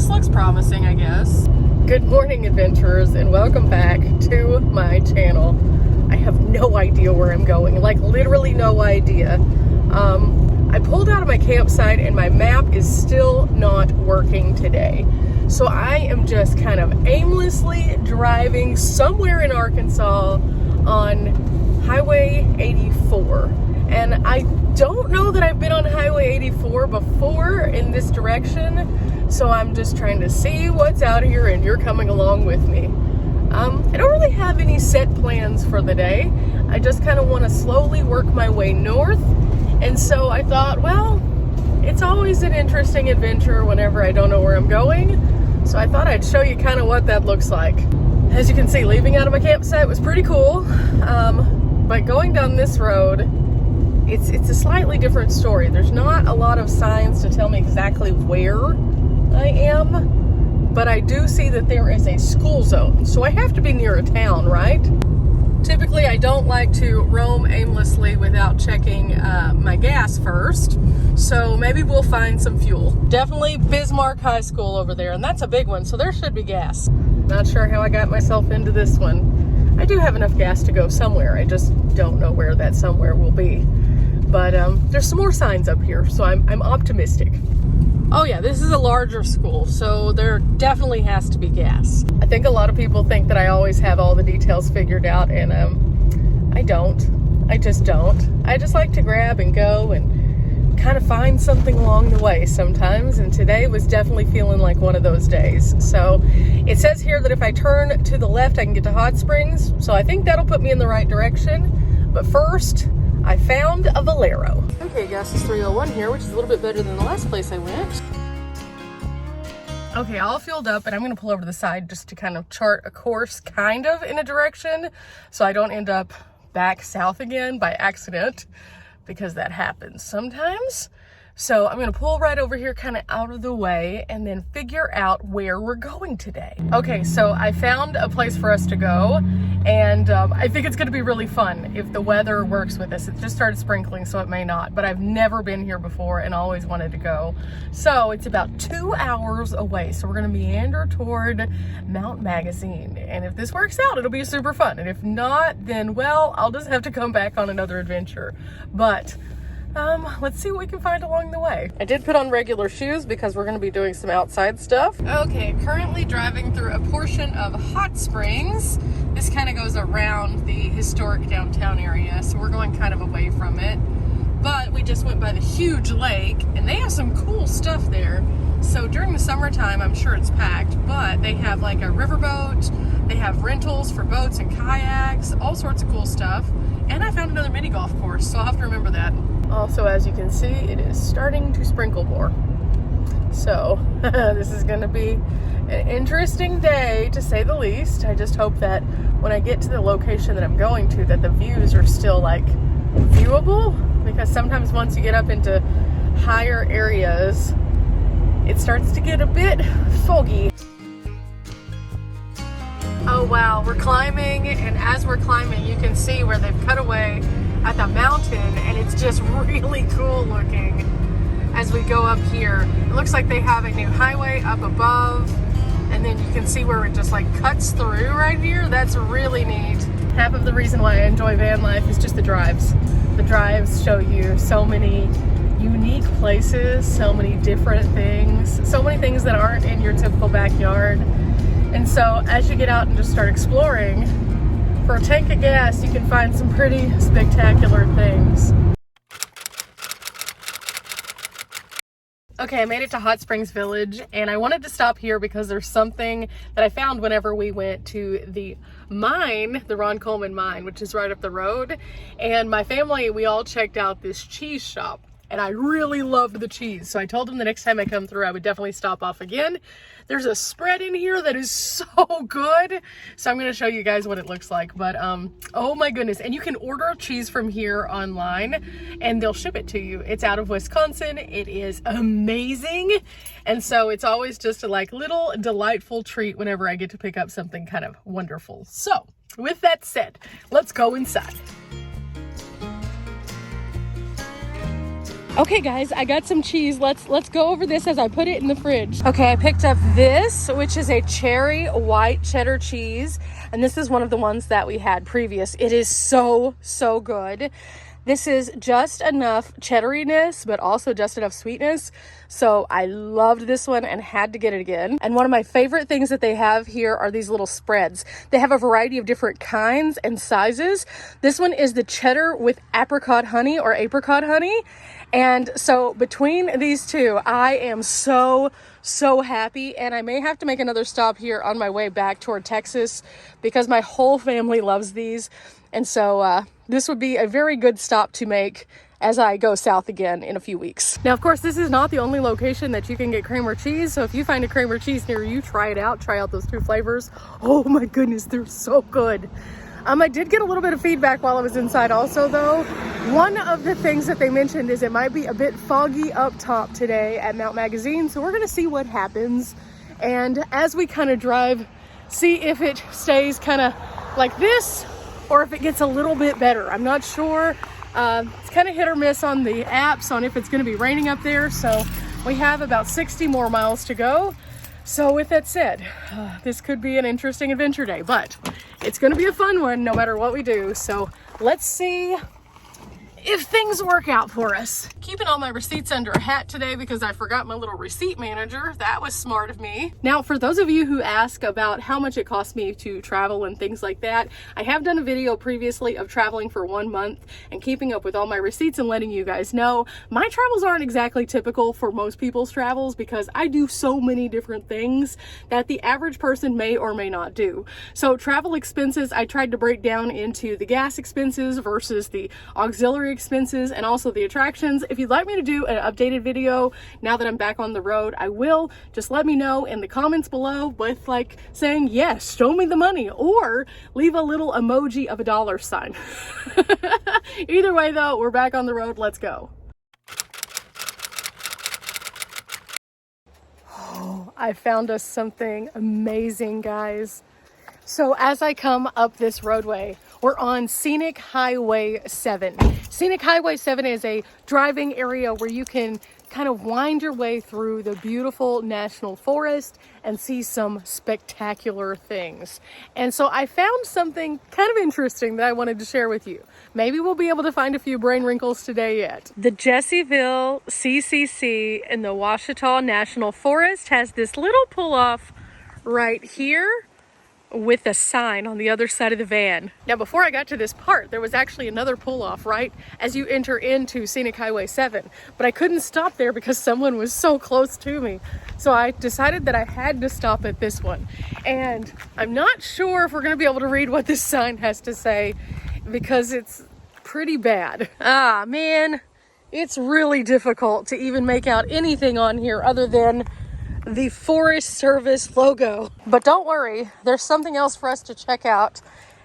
this looks promising, I guess. Good morning, adventurers, and welcome back to my channel. I have no idea where I'm going, like literally no idea. I pulled out of my campsite and my map is still not working today. So I am just kind of aimlessly driving somewhere in Arkansas on Highway 84. And I don't know that I've been on Highway 84 before in this direction. So I'm just trying to see what's out here and you're coming along with me. I don't really have any set plans for the day. I just kind of want to slowly work my way north. And so I thought, well, it's always an interesting adventure whenever I don't know where I'm going. So I thought I'd show you kind of what that looks like. As you can see, leaving out of my campsite was pretty cool. But going down this road, it's a slightly different story. There's not a lot of signs to tell me exactly where I am, but I do see that there is a school zone. So I have to be near a town, right? Typically, I don't like to roam aimlessly without checking my gas first. So maybe we'll find some fuel. Definitely Bismarck High School over there, and that's a big one, so there should be gas. Not sure how I got myself into this one. I do have enough gas to go somewhere. I just don't know where that somewhere will be. But there's some more signs up here, so I'm optimistic. Oh yeah, this is a larger school, so there definitely has to be gas. I think a lot of people think that I always have all the details figured out, and I don't. I just don't. I just like to grab and go and kind of find something along the way sometimes, and today was definitely feeling like one of those days. So it says here that if I turn to the left, I can get to Hot Springs, so I think that'll put me in the right direction. But first, I found a Valero. Okay, gas is 301 here, which is a little bit better than the last place I went. Okay, all fueled up, and I'm gonna pull over to the side just to kind of chart a course kind of in a direction so I don't end up back south again by accident, because that happens sometimes. So I'm gonna pull right over here kind of out of the way and then figure out where we're going today. Okay, so I found a place for us to go, and I think it's gonna be really fun if the weather works with us. It just started sprinkling, so it may not, but I've never been here before and always wanted to go. So it's about 2 hours away. So we're gonna meander toward Mount Magazine. And if this works out, it'll be super fun. And if not, then well, I'll just have to come back on another adventure. But let's see what we can find along the way. I did put on regular shoes because we're going to be doing some outside stuff. Okay, currently driving through a portion of Hot Springs. This kind of goes around the historic downtown area, so we're going kind of away from it. But we just went by the huge lake, and they have some cool stuff there. So during the summertime, I'm sure it's packed, but they have like a riverboat, they have rentals for boats and kayaks, all sorts of cool stuff. And I found another mini golf course, so I'll have to remember that. Also, as you can see, it is starting to sprinkle more. So this is going to be an interesting day, to say the least. I just hope that when I get to the location that I'm going to, that the views are still like viewable, because sometimes once you get up into higher areas, it starts to get a bit foggy. Oh wow, we're climbing, and as we're climbing, you can see where they've cut away at the mountain, and it's just really cool looking as we go up here. It looks like they have a new highway up above, and then you can see where it just like cuts through right here. That's really neat. Half of the reason why I enjoy van life is just the drives. The drives show you so many unique places, so many different things, so many things that aren't in your typical backyard. And so as you get out and just start exploring, for a tank of gas, you can find some pretty spectacular things. Okay, I made it to Hot Springs Village, and I wanted to stop here because there's something that I found whenever we went to the mine, the Ron Coleman mine, which is right up the road. And my family, we all checked out this cheese shop, and I really loved the cheese. So I told them the next time I come through, I would definitely stop off again. There's a spread in here that is so good. So I'm gonna show you guys what it looks like. But oh my goodness. And you can order cheese from here online and they'll ship it to you. It's out of Wisconsin. It is amazing. And so it's always just a like little delightful treat whenever I get to pick up something kind of wonderful. So with that said, let's go inside. Okay guys, I got some cheese. Let's go over this as I put it in the fridge. Okay, I picked up this, which is a cherry white cheddar cheese, and this is one of the ones that we had previous. It is so good. This is just enough cheddariness, but also just enough sweetness. So I loved this one and had to get it again. And one of my favorite things that they have here are these little spreads. They have a variety of different kinds and sizes. This one is the cheddar with apricot honey or apricot honey. And so between these two, I am so happy. And I may have to make another stop here on my way back toward Texas because my whole family loves these. And so this would be a very good stop to make as I go south again in a few weeks. Now, of course, this is not the only location that you can get Kramer cheese. So if you find a Kramer cheese near you, try it out. Try out those two flavors. Oh my goodness, they're so good. I did get a little bit of feedback while I was inside also though. One of the things that they mentioned is it might be a bit foggy up top today at Mount Magazine. So we're gonna see what happens. And as we kind of drive, see if it stays kind of like this or if it gets a little bit better. I'm not sure. It's kind of hit or miss on the apps on if it's gonna be raining up there. So we have about 60 more miles to go. So with that said, this could be an interesting adventure day, but it's gonna be a fun one no matter what we do. So let's see if things work out for us. Keeping all my receipts under a hat today because I forgot my little receipt manager. That was smart of me. Now, for those of you who ask about how much it costs me to travel and things like that, I have done a video previously of traveling for 1 month and keeping up with all my receipts and letting you guys know. My travels aren't exactly typical for most people's travels because I do so many different things that the average person may or may not do. So travel expenses, I tried to break down into the gas expenses versus the auxiliary expenses and also the attractions. If you'd like me to do an updated video now that I'm back on the road, I will. Just let me know in the comments below with like saying, yes, show me the money, or leave a little emoji of a dollar sign. Either way though, we're back on the road. Let's go. Oh, I found us something amazing, guys. So as I come up this roadway, we're on Scenic Highway 7. Scenic Highway 7 is a driving area where you can kind of wind your way through the beautiful national forest and see some spectacular things. And so I found something kind of interesting that I wanted to share with you. Maybe we'll be able to find a few brain wrinkles today yet. The Jesseville CCC in the Ouachita National Forest has this little pull-off right here with a sign on the other side of the van. Now, before I got to this part, there was actually another pull-off right as you enter into Scenic Highway 7, but I couldn't stop there because someone was so close to me. So I decided that I had to stop at this one. And I'm not sure if we're gonna be able to read what this sign has to say because it's pretty bad. Ah, man, it's really difficult to even make out anything on here other than the Forest Service logo. But don't worry, there's something else for us to check out,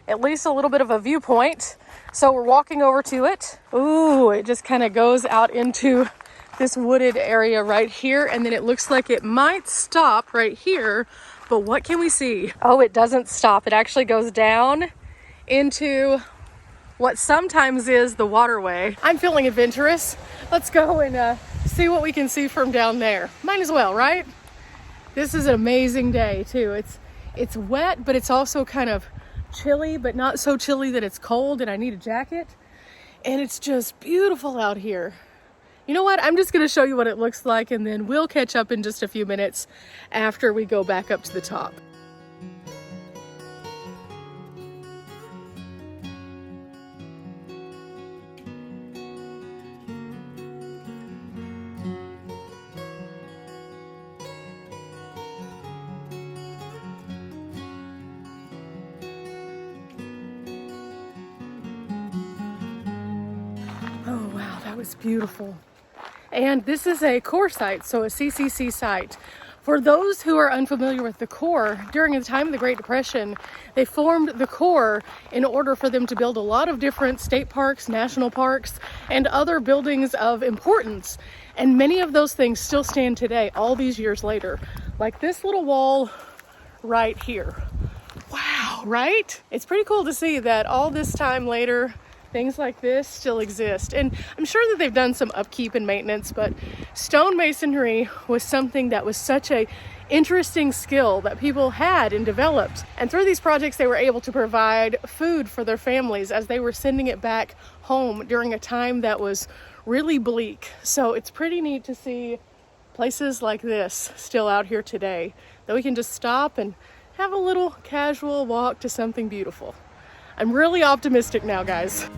at least a little bit of a viewpoint. So we're walking over to it. Ooh, it just kind of goes out into this wooded area right here, and then it looks like it might stop right here, but what can we see? Oh, it doesn't stop. It actually goes down into what sometimes is the waterway. I'm feeling adventurous. Let's go and see what we can see from down there. Might as well, right? This is an amazing day too. It's wet, but it's also kind of chilly, but not so chilly that it's cold and I need a jacket. And it's just beautiful out here. You know what? I'm just gonna show you what it looks like and then we'll catch up in just a few minutes after we go back up to the top. Oh wow, that was beautiful. And this is a core site, so a CCC site. For those who are unfamiliar with the Corps, during the time of the Great Depression, they formed the Corps in order for them to build a lot of different state parks, national parks, and other buildings of importance. And many of those things still stand today, all these years later. Like this little wall right here. Wow, right? It's pretty cool to see that all this time later, things like this still exist. And I'm sure that they've done some upkeep and maintenance, but stonemasonry was something that was such a interesting skill that people had and developed. And through these projects, they were able to provide food for their families as they were sending it back home during a time that was really bleak. So it's pretty neat to see places like this still out here today, that we can just stop and have a little casual walk to something beautiful. I'm really optimistic now, guys.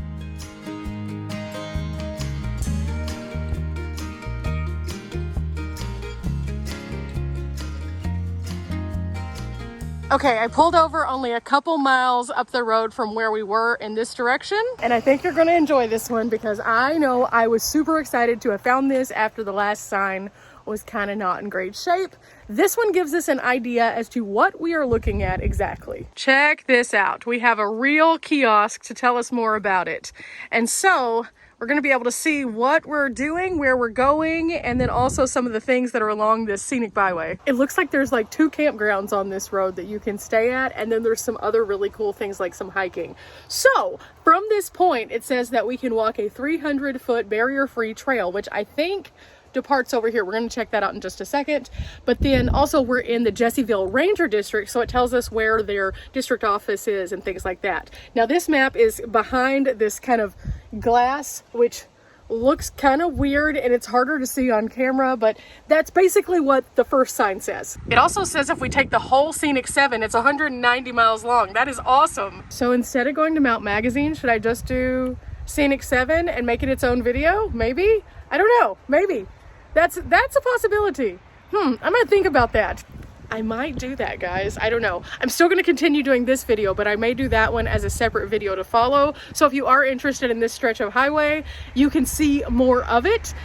Okay, I pulled over only a couple miles up the road from where we were in this direction, and I think you're gonna enjoy this one because I know I was super excited to have found this after the last sign was kind of not in great shape. This one gives us an idea as to what we are looking at exactly. Check this out. We have a real kiosk to tell us more about it. And so we're going to be able to see what we're doing, where we're going, and then also some of the things that are along this scenic byway. It looks like there's like 2 campgrounds on this road that you can stay at, and then there's some other really cool things like some hiking. So from this point, it says that we can walk a 300-foot barrier-free trail, which I think departs over here. We're going to check that out in just a second. But then also we're in the Jessieville Ranger District, so it tells us where their district office is and things like that. Now this map is behind this kind of glass, which looks kind of weird and it's harder to see on camera, but that's basically what the first sign says. It also says if we take the whole Scenic 7, it's 190 miles long. That is awesome. So instead of going to Mount Magazine, should I just do Scenic 7 and make it its own video? Maybe? I don't know. Maybe. That's a possibility. I'm gonna think about that. I might do that, guys. I don't know. I'm still gonna continue doing this video, but I may do that one as a separate video to follow. So if you are interested in this stretch of highway, you can see more of it.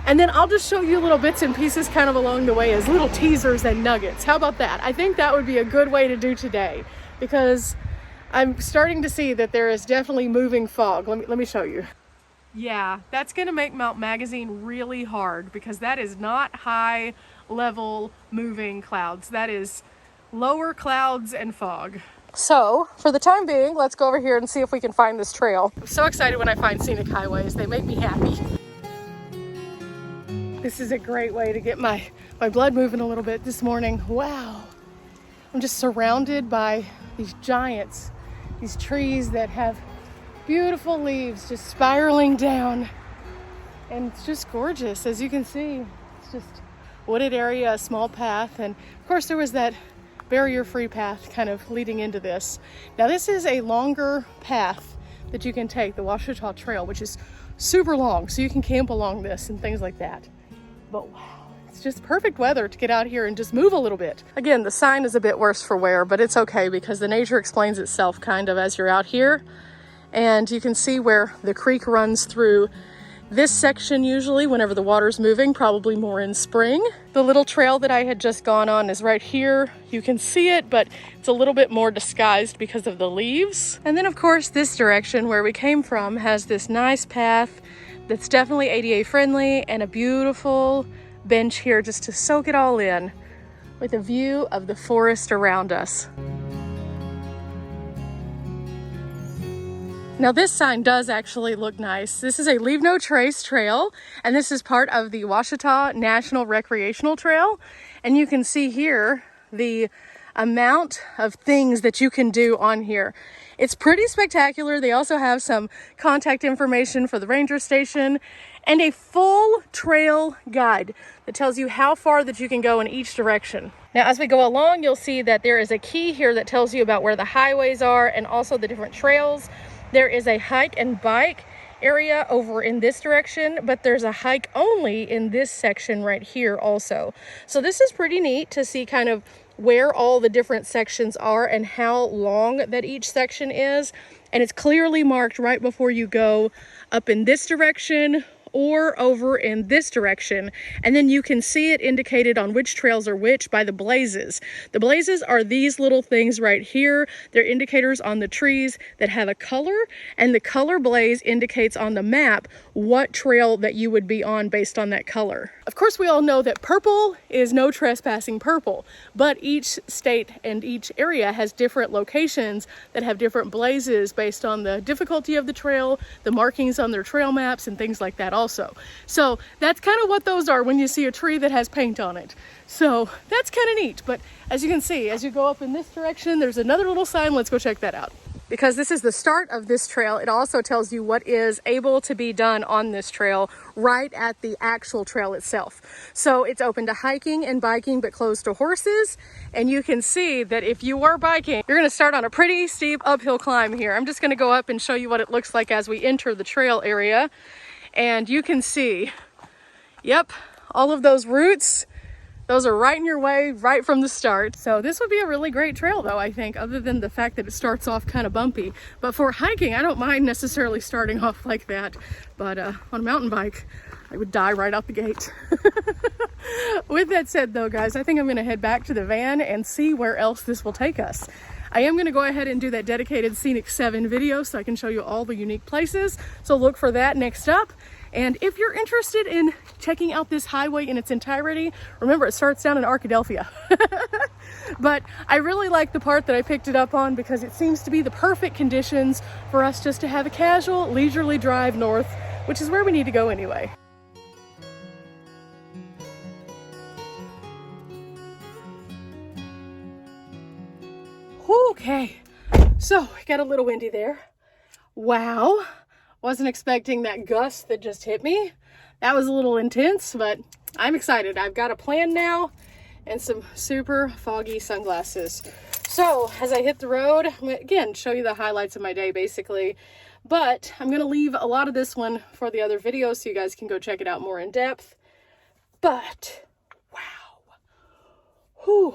And then I'll just show you little bits and pieces kind of along the way as little teasers and nuggets. How about that? I think that would be a good way to do today because I'm starting to see that there is definitely moving fog. Let me show you. Yeah, that's gonna make Mount Magazine really hard because that is not high level moving clouds. That is lower clouds and fog. So for the time being, let's go over here and see if we can find this trail. I'm so excited when I find scenic highways. They make me happy. This is a great way to get my blood moving a little bit this morning. Wow. I'm just surrounded by these giants, these trees that have beautiful leaves just spiraling down, and it's just gorgeous. As you can see, it's just wooded area, a small path, and of course there was that barrier-free path kind of leading into this. Now this is a longer path that you can take, the Washita Trail, which is super long, so you can camp along this and things like that. But wow, it's just perfect weather to get out here and just move a little bit. Again, the sign is a bit worse for wear, but it's okay because the nature explains itself kind of as you're out here. And you can see where the creek runs through this section usually whenever the water's moving, probably more in spring. The little trail that I had just gone on is right here. You can see it, but it's a little bit more disguised because of the leaves. And then of course this direction where we came from has this nice path that's definitely ADA friendly and a beautiful bench here just to soak it all in with a view of the forest around us. Now this sign does actually look nice. This is a Leave No Trace trail, and this is part of the Washita National Recreational Trail. And you can see here the amount of things that you can do on here. It's pretty spectacular. They also have some contact information for the ranger station and a full trail guide that tells you how far that you can go in each direction. Now, as we go along, you'll see that there is a key here that tells you about where the highways are and also the different trails. There is a hike and bike area over in this direction, but there's a hike only in this section right here also. So this is pretty neat to see kind of where all the different sections are and how long that each section is. And it's clearly marked right before you go up in this direction or over in this direction. And then you can see it indicated on which trails are which by the blazes. The blazes are these little things right here. They're indicators on the trees that have a color, and the color blaze indicates on the map what trail that you would be on based on that color. Of course, we all know that purple is no trespassing purple, but each state and each area has different locations that have different blazes based on the difficulty of the trail, the markings on their trail maps, and things like that also. So that's kind of what those are when you see a tree that has paint on it. So that's kind of neat. But as you can see, as you go up in this direction, there's another little sign. Let's go check that out. Because this is the start of this trail, it also tells you what is able to be done on this trail right at the actual trail itself. So it's open to hiking and biking, but closed to horses. And you can see that if you are biking, you're going to start on a pretty steep uphill climb here. I'm just going to go up and show you what it looks like as we enter the trail area. And you can see, yep, all of those roots. Those are right in your way, right from the start. So this would be a really great trail though, I think, other than the fact that it starts off kind of bumpy. But for hiking, I don't mind necessarily starting off like that. But on a mountain bike, I would die right out the gate. With that said though, guys, I think I'm gonna head back to the van and see where else this will take us. I am going to go ahead and do that dedicated Scenic 7 video so I can show you all the unique places. So look for that next up. And if you're interested in checking out this highway in its entirety, remember it starts down in Arkadelphia. But I really like the part that I picked it up on because it seems to be the perfect conditions for us just to have a casual, leisurely drive north, which is where we need to go anyway. Okay, so it got a little windy there. Wow, wasn't expecting that gust that just hit me. That was a little intense, but I'm excited. I've got a plan now and some super foggy sunglasses. So as I hit the road, I'm gonna, again, show you the highlights of my day basically, but I'm gonna leave a lot of this one for the other videos so you guys can go check it out more in depth. But wow, whew,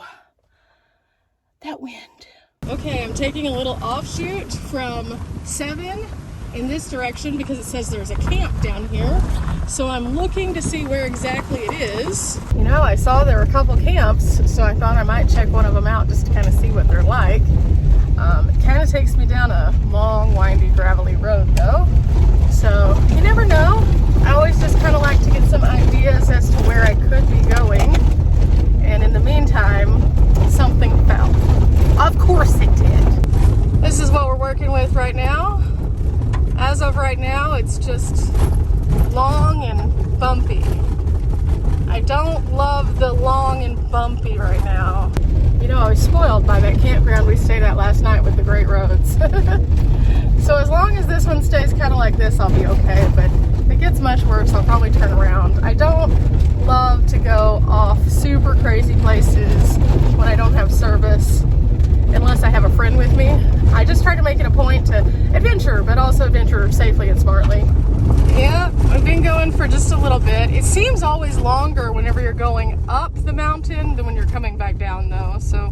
that wind. Okay, I'm taking a little offshoot from 7 in this direction because it says there's a camp down here. So I'm looking to see where exactly it is. You know, I saw there were a couple camps, so I thought I might check one of them out just to kind of see what they're like. It kind of takes me down a long, windy, gravelly road though. So you never know. I always just kind of like to get some ideas as to where I could be going. And in the meantime, something fell. Of course it did. This is what we're working with right now. As of right now, it's just long and bumpy. I don't love the long and bumpy right now. You know, I was spoiled by that campground we stayed at last night with the great roads. So as long as this one stays kind of like this, I'll be okay. But if it gets much worse, I'll probably turn around. I don't love to go off super crazy places when I don't have service, unless I have a friend with me. I just try to make it a point to adventure, but also adventure safely and smartly. Yeah, I've been going for just a little bit. It seems always longer whenever you're going up the mountain than when you're coming back down though. So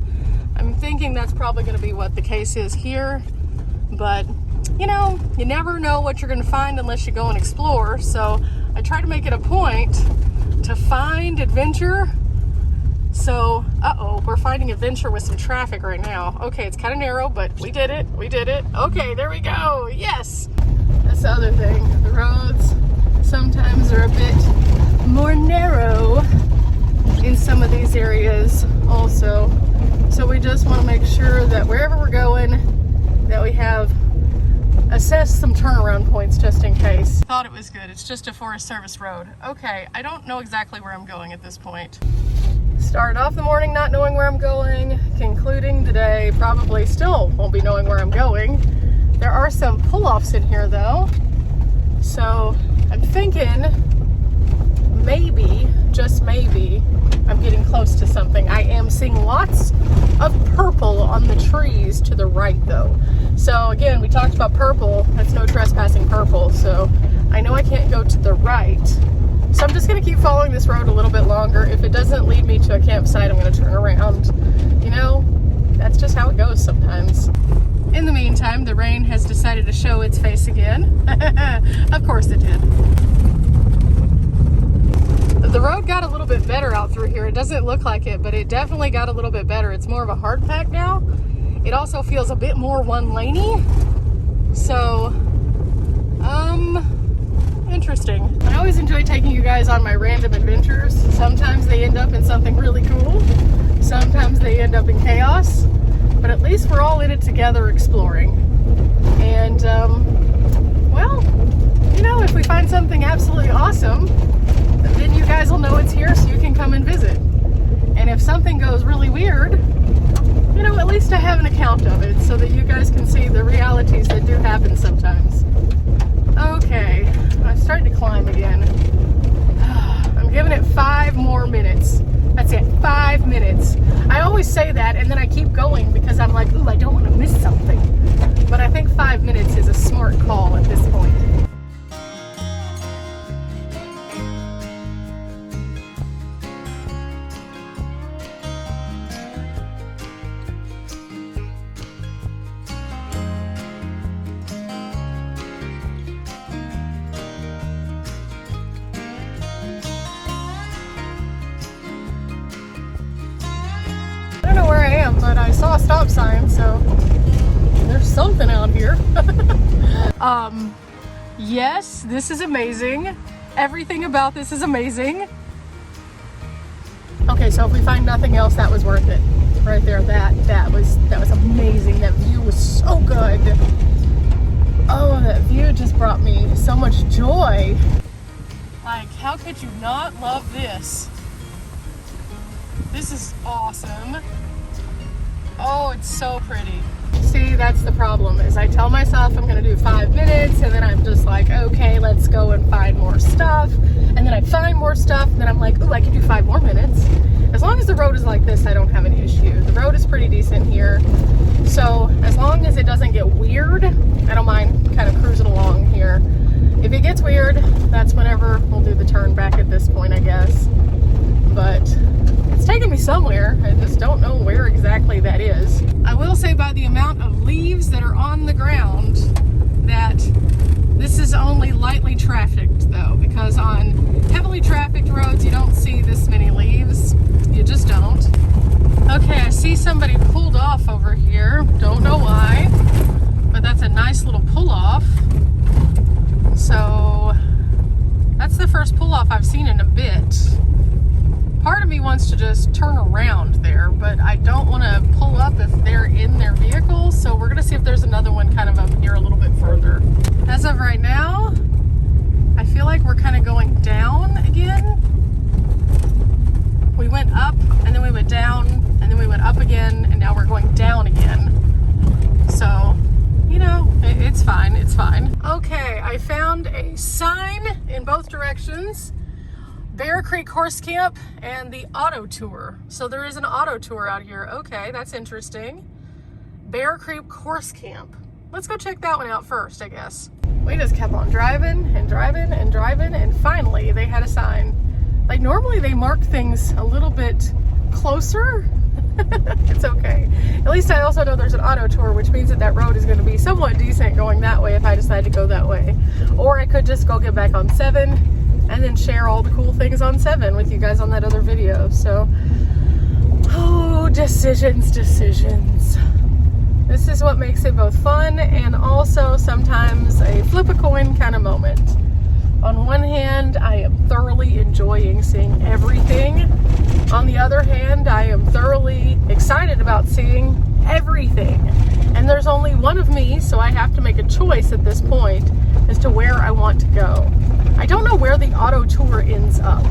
I'm thinking that's probably gonna be what the case is here. But you know, you never know what you're gonna find unless you go and explore. So I try to make it a point to find adventure. So, uh-oh, we're finding adventure with some traffic right now. Okay, it's kind of narrow, but we did it. We did it. Okay, there we go. Yes. That's the other thing. The roads sometimes are a bit more narrow in some of these areas also. So we just want to make sure that wherever we're going, that we have assessed some turnaround points just in case. Thought it was good. It's just a Forest Service road. Okay, I don't know exactly where I'm going at this point. Started off the morning not knowing where I'm going, concluding today probably still won't be knowing where I'm going. There are some pull-offs in here though, so I'm thinking maybe, just maybe, I'm getting close to something. I am seeing lots of purple on the trees to the right though. So again, we talked about purple, that's no trespassing purple, so I know I can't go to the right. So I'm just gonna keep following this road a little bit longer. If it doesn't lead me to a campsite, I'm gonna turn around. You know, that's just how it goes sometimes. In the meantime, the rain has decided to show its face again. Of course it did. little bit better out through here. It doesn't look like it, but it definitely got a little bit better. It's more of a hard pack now. It also feels a bit more one-laney. So, interesting. I always enjoy taking you guys on my random adventures. Sometimes they end up in something really cool. Sometimes they end up in chaos. But at least we're all in it together exploring. And, well, you know, if we find something absolutely awesome, then you guys will know it's here so you can come and visit. And if something goes really weird, you know, at least I have an account of it so that you guys can see the realities that do happen sometimes. Okay, I'm starting to climb again. I'm giving it 5 more minutes. That's it, 5 minutes. I always say that and then I keep going because I'm like, ooh, I don't want to miss something. But I think 5 minutes is a smart call at this point. I don't know where I am, but I saw a stop sign, so there's something out here. Yes, this is amazing. Everything about this is amazing. Okay, so if we find nothing else, that was worth it. Right there, that was amazing. That view was so good. Oh, that view just brought me so much joy. Like, how could you not love this? This is awesome. Oh, it's so pretty. See, that's the problem, is I tell myself I'm gonna do 5 minutes, and then I'm just like, okay, let's go and find more stuff. And then I find more stuff, and then I'm like, ooh, I can do 5 more minutes. As long as the road is like this, I don't have any issue. The road is pretty decent here. So as long as it doesn't get weird, I don't mind kind of cruising along here. If it gets weird, that's whenever we'll do the turn back at this point, I guess. But it's taking me somewhere. I just don't know where exactly that is. I will say by the amount of leaves that are on the ground that this is only lightly trafficked though, because on heavily trafficked roads you don't see this many leaves. You just don't. Okay, I see somebody pulled off over here. Don't know why, but that's a nice little pull off. So that's the first pull off I've seen in a bit. Part of me wants to just turn around there, but I don't want to pull up if they're in their vehicle, so we're going to see if there's another one kind of up here a little bit further. As of right now, I feel like we're kind of going down again. We went up, and then we went down, and then we went up again, and now we're going down again. So, you know, it's fine, it's fine. Okay, I found a sign in both directions. Bear Creek Horse Camp and the auto tour. So there is an auto tour out here. Okay, that's interesting. Bear Creek Horse Camp. Let's go check that one out first, I guess. We just kept on driving and driving and driving, and finally they had a sign. Like, normally they mark things a little bit closer. It's okay. At least I also know there's an auto tour, which means that that road is going to be somewhat decent going that way if I decide to go that way. Or I could just go get back on 7 and then share all the cool things on 7 with you guys on that other video. So, oh, decisions. This is what makes it both fun and also sometimes a flip a coin kind of moment. On one hand, I am thoroughly enjoying seeing everything. On the other hand, I am thoroughly excited about seeing everything. And there's only one of me, so I have to make a choice at this point as to where I want to go. I don't know where the auto tour ends up.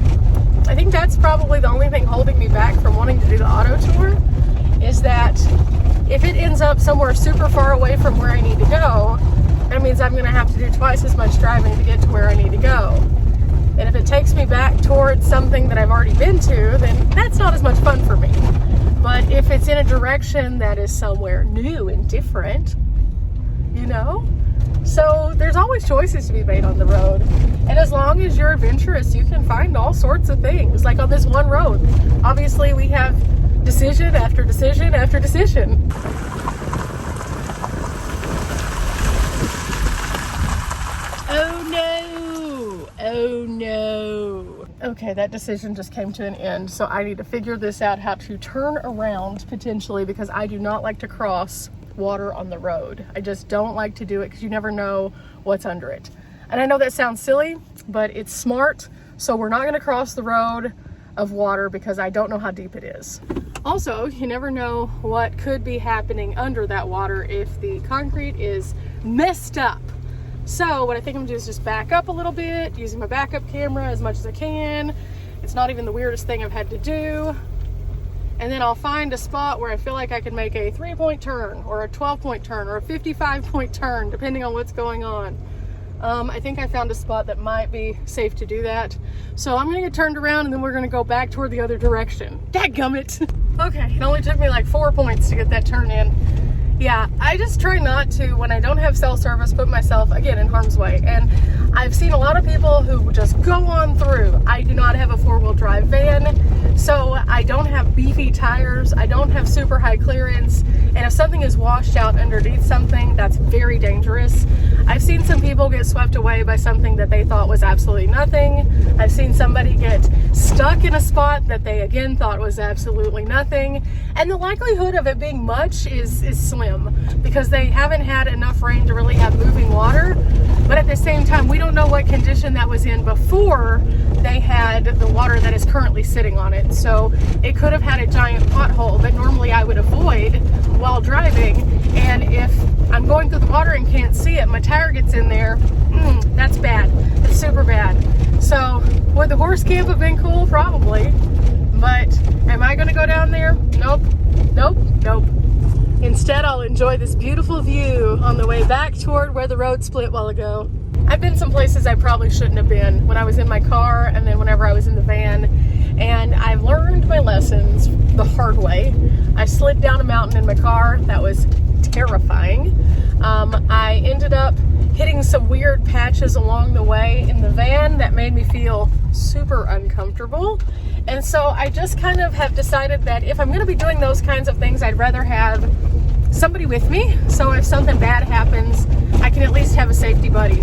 I think that's probably the only thing holding me back from wanting to do the auto tour, is that if it ends up somewhere super far away from where I need to go, that means I'm going to have to do twice as much driving to get to where I need to go. And if it takes me back towards something that I've already been to, then that's not as much fun for me. But if it's in a direction that is somewhere new and different, you know? So there's always choices to be made on the road. And as long as you're adventurous, you can find all sorts of things. Like on this one road, obviously we have decision after decision after decision. Oh no! Oh no! Okay, that decision just came to an end. So I need to figure this out, how to turn around potentially, because I do not like to cross water on the road. I just don't like to do it because you never know what's under it. And I know that sounds silly, but it's smart. So we're not gonna cross the road of water because I don't know how deep it is. Also, you never know what could be happening under that water if the concrete is messed up. So what I think I'm gonna do is just back up a little bit, using my backup camera as much as I can. It's not even the weirdest thing I've had to do. And then I'll find a spot where I feel like I can make a 3-point turn or a 12-point turn or a 55-point turn, depending on what's going on. I think I found a spot that might be safe to do that. So I'm gonna get turned around and then we're gonna go back toward the other direction. Dadgummit. Okay, it only took me like 4 points to get that turn in. Yeah, I just try not to, when I don't have cell service, put myself, again, in harm's way. And I've seen a lot of people who just go on through. I do not have a 4-wheel drive van, so I don't have beefy tires. I don't have super high clearance. And if something is washed out underneath something, that's very dangerous. I've seen some people get swept away by something that they thought was absolutely nothing. I've seen somebody get stuck in a spot that they, again, thought was absolutely nothing. And the likelihood of it being much is slim, because they haven't had enough rain to really have moving water. But at the same time, we don't know what condition that was in before they had the water that is currently sitting on it. So it could have had a giant pothole that normally I would avoid while driving. And if I'm going through the water and can't see it, my tire gets in there, that's bad. It's super bad. So would the horse camp have been cool? Probably. But am I gonna go down there? Nope, nope, nope. Instead, I'll enjoy this beautiful view on the way back toward where the road split a while ago. I've been some places I probably shouldn't have been when I was in my car and then whenever I was in the van. And I've learned my lessons the hard way. I slid down a mountain in my car. That was terrifying. I ended up hitting some weird patches along the way in the van that made me feel super uncomfortable. And so I just kind of have decided that if I'm going to be doing those kinds of things, I'd rather have somebody with me. So if something bad happens, I can at least have a safety buddy.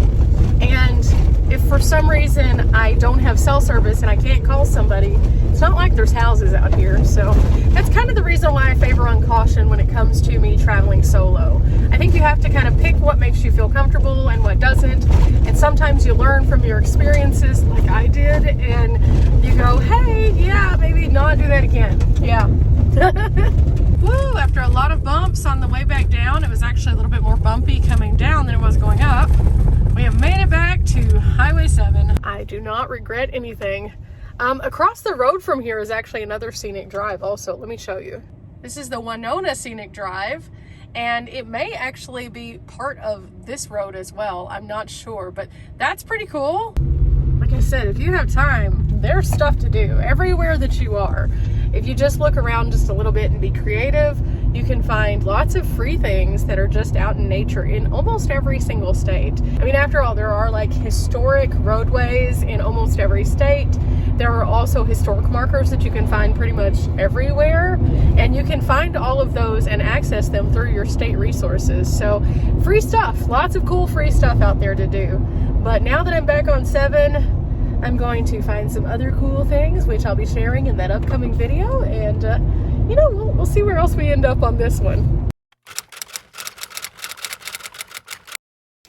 And if for some reason I don't have cell service and I can't call somebody, it's not like there's houses out here. So that's kind of the reason why I favor on caution when it comes to me traveling solo. I think you have to kind of pick what makes you feel comfortable and what doesn't. And sometimes you learn from your experiences like I did, and you go, hey, yeah, maybe not do that again. Yeah. Woo, after a lot of bumps on the way back down, it was actually a little bit more bumpy coming down than it was going up. We have made it back to Highway 7. I do not regret anything. Across the road from here is actually another scenic drive also. Let me show you. This is the Winona Scenic Drive, and it may actually be part of this road as well. I'm not sure, but that's pretty cool. Like I said, if you have time, there's stuff to do everywhere that you are. If you just look around just a little bit and be creative, you can find lots of free things that are just out in nature in almost every single state. I mean, after all, there are like historic roadways in almost every state. There are also historic markers that you can find pretty much everywhere, and you can find all of those and access them through your state resources. So free stuff, lots of cool free stuff out there to do. But now that I'm back on 7, I'm going to find some other cool things, which I'll be sharing in that upcoming video. And, you know, we'll see where else we end up on this one.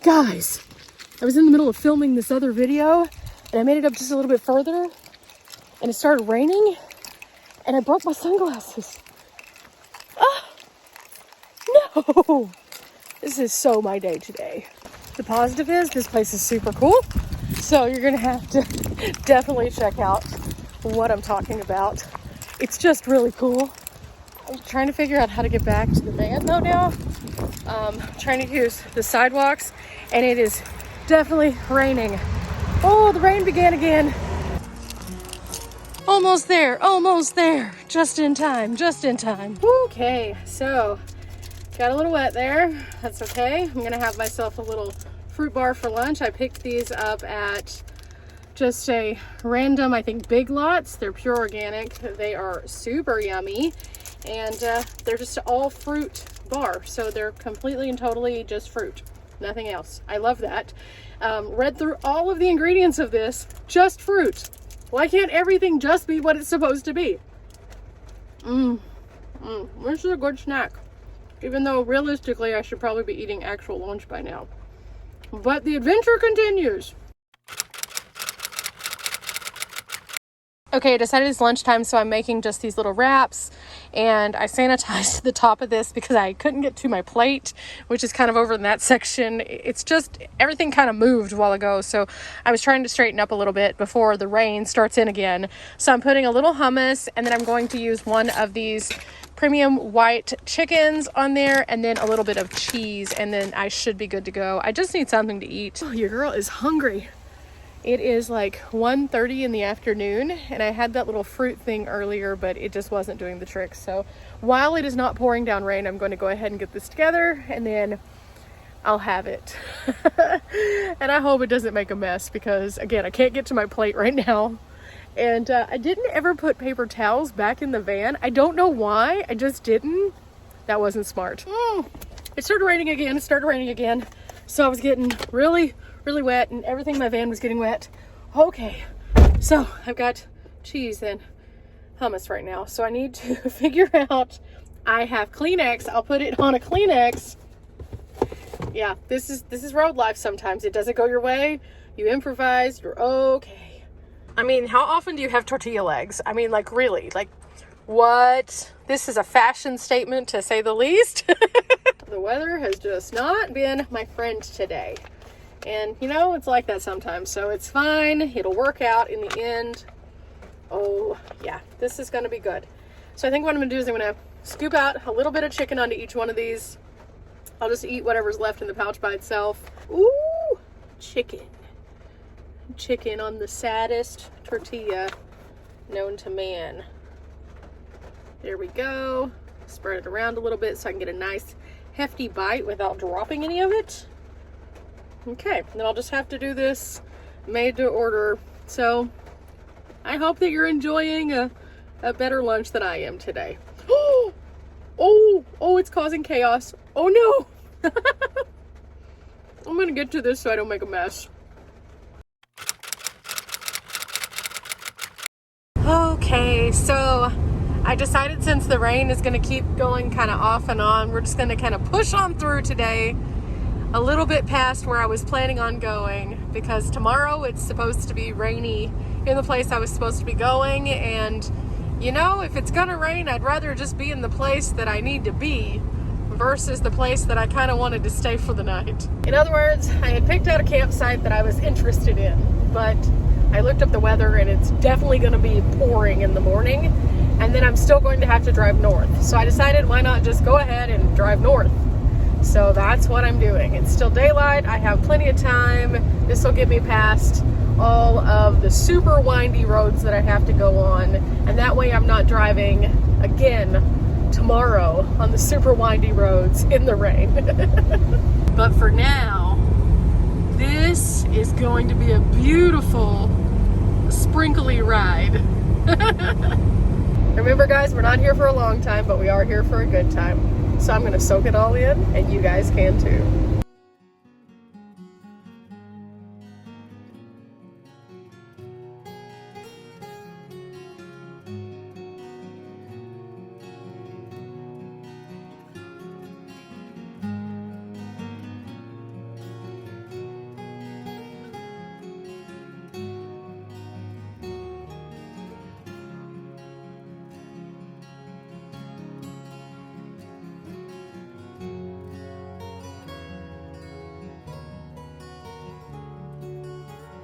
Guys, I was in the middle of filming this other video, and I made it up just a little bit further, and it started raining, and I broke my sunglasses. Ah, no! This is so my day today. The positive is this place is super cool. So you're gonna have to definitely check out what I'm talking about. It's just really cool. I'm trying to figure out how to get back to the van though now. Trying to use the sidewalks, and it is definitely raining. Oh, the rain began again. Almost there, almost there. Just in time, just in time. Okay, so got a little wet there. That's okay. I'm gonna have myself a little fruit bar for lunch. I picked these up at just a random, I think, Big Lots. They're pure organic. They are super yummy, and they're just all fruit bar. So they're completely and totally just fruit, nothing else. I love that. Read through all of the ingredients of this, just fruit. Why can't everything just be what it's supposed to be? This is a good snack. Even though realistically I should probably be eating actual lunch by now. But the adventure continues. Okay, I decided it's lunchtime, so I'm making just these little wraps, and I sanitized the top of this because I couldn't get to my plate, which is kind of over in that section. It's just, everything kind of moved a while ago, so I was trying to straighten up a little bit before the rain starts in again. So I'm putting a little hummus, and then I'm going to use one of these premium white chickens on there, and then a little bit of cheese, and then I should be good to go. I just need something to eat. Oh, your girl is hungry. It is like 1:30 in the afternoon, and I had that little fruit thing earlier, but it just wasn't doing the trick. So while it is not pouring down rain, I'm going to go ahead and get this together, and then I'll have it. And I hope it doesn't make a mess because, again, I can't get to my plate right now. And I didn't ever put paper towels back in the van. I don't know why. I just didn't. That wasn't smart. It started raining again. So I was getting really wet, and everything in my van was getting wet. Okay, so I've got cheese and hummus right now. So I need to figure out, I have Kleenex. I'll put it on a Kleenex. Yeah, this is road life sometimes. It doesn't go your way. You improvise, you're okay. I mean, how often do you have tortilla legs? I mean, like, really, like, what? This is a fashion statement, to say the least. The weather has just not been my friend today. And, you know, it's like that sometimes. So it's fine. It'll work out in the end. Oh, yeah, this is going to be good. So I think what I'm going to do is I'm going to scoop out a little bit of chicken onto each one of these. I'll just eat whatever's left in the pouch by itself. Ooh, chicken. Chicken on the saddest tortilla known to man. There we go. Spread it around a little bit so I can get a nice hefty bite without dropping any of it. Okay, then I'll just have to do this made to order. So I hope that you're enjoying a better lunch than I am today. Oh, it's causing chaos. Oh no. I'm gonna get to this so I don't make a mess. Okay, so I decided since the rain is going to keep going kind of off and on, we're just going to kind of push on through today a little bit past where I was planning on going, because tomorrow it's supposed to be rainy in the place I was supposed to be going, and you know, if it's going to rain, I'd rather just be in the place that I need to be versus the place that I kind of wanted to stay for the night. In other words, I had picked out a campsite that I was interested in, but I looked up the weather and it's definitely going to be pouring in the morning, and then I'm still going to have to drive north. So I decided, why not just go ahead and drive north? So that's what I'm doing. It's still daylight. I have plenty of time. This will get me past all of the super windy roads that I have to go on, and that way I'm not driving again tomorrow on the super windy roads in the rain. But for now, this is going to be a beautiful sprinkly ride. Remember guys, we're not here for a long time, but we are here for a good time. So I'm gonna soak it all in, and you guys can too.